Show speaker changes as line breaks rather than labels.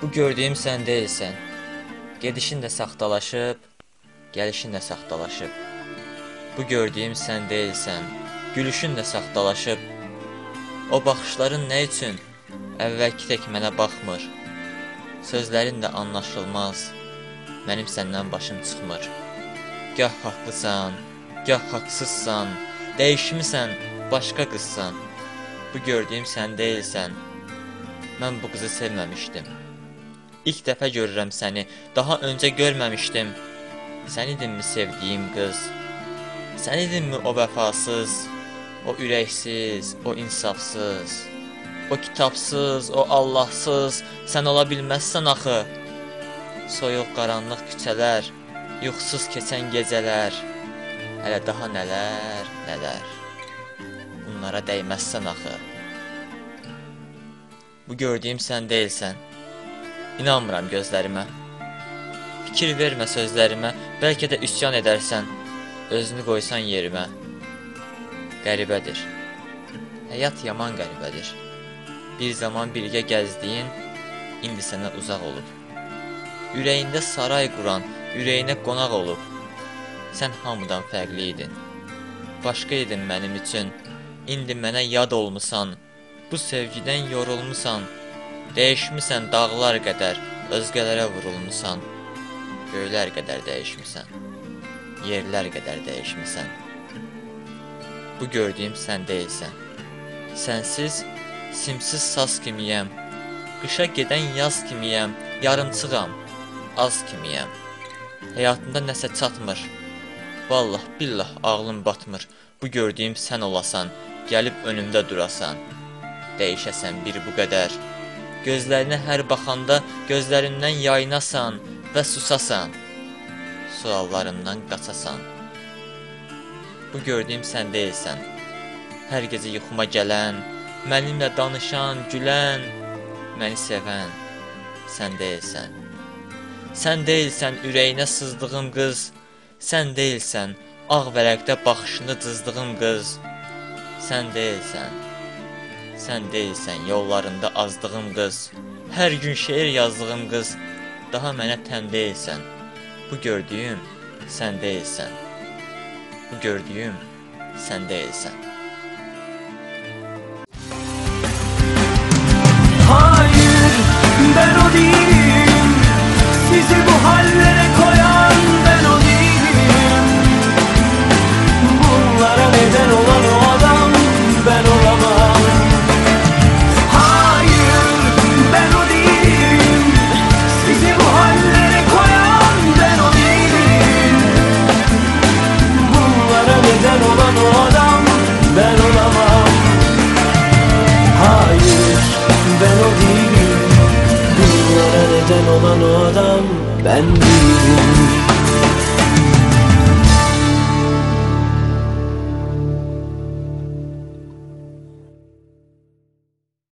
Bu gördüyüm sən deyilsən. Gedişin də saxtalaşıb, gəlişin də saxtalaşıb. Bu gördüyüm sən deyilsən. Gülüşün də saxtalaşıb. O baxışların nə üçün əvvəlki tək mənə baxmır? Sözlərin də anlaşılmaz. Mənim səndən başım çıxmır. Gah haqlısan, gah haqsızsan. Dəyişmisən, başqa qızsan. Bu gördüyüm sən deyilsən. Mən bu qızı sevməmişdim. İlk dəfə görürəm səni, daha öncə görməmişdim. Sən idinmi sevdiyim qız? Sən idinmi o vəfasız, o ürəksiz, o insafsız, o kitabsız, o Allahsız? Sən ola bilməzsən axı. Soyuq qaranlıq küçələr, yuxusuz keçən gecələr, hələ daha nələr, nələr. Bunlara dəyməzsən axı. Bu gördüyüm sən deyilsən. İnanmıram gözlərimə. Fikir vermə sözlərimə, bəlkə də üsyan edərsən, özünü qoysan yerimə. Qəribədir. Həyat yaman qəribədir. Bir zaman birgə gəzdiyin, indi sənə uzaq olub. Ürəyində saray quran, ürəyinə qonaq olub. Sən hamıdan fərqli idin. Başqa idin mənim üçün, indi mənə yad olmusan. Bu sevgidən yorulmusan. Dəyişmisən dağlar qədər, özgələrə vurulmusan. Göylər qədər dəyişmisən, yerlər qədər dəyişmisən. Bu gördüyüm sən deyilsən. Sənsiz, simsiz saz kimiyəm. Qışa gedən yaz kimiyəm, yarımçığam, az kimiyəm. Həyatımda nəsə çatmır. Vallah, billah ağlım batmır. Bu gördüyüm sən olasan, gəlib önümdə durasan. Dəyişəsən bir bu qədər. Gözlərinə hər baxanda gözlərindən yaynasan və susasan. Suallarından qaçasan. Bu gördüyüm sən deyilsən. Hər gecə yuxuma gələn, mənimlə danışan, gülən, məni sevən sən deyilsən. Sən deyilsən ürəyinə sızdığım qız. Sən deyilsən ağ vərəqdə baxışını cızdığım qız. Sən deyilsən. Sən deyilsən yollarında azdığım qız. Hər gün şeir yazdığım qız. Daha mənə tən deyilsən. Bu gördüyüm sən deyilsən. Bu gördüyüm sən deyilsən.
Hayır, ben o değilim. Sizi bu hallere koyan ben o değilim. Bunlara neden olan o adam ben olamam. Hayır, ben o değilim. Sizi bu hallere koyan ben o değilim. Bunlara neden olan o adam ben olamam. Hayır, ben o değilim. Bunlara neden olan o adam ben değilim.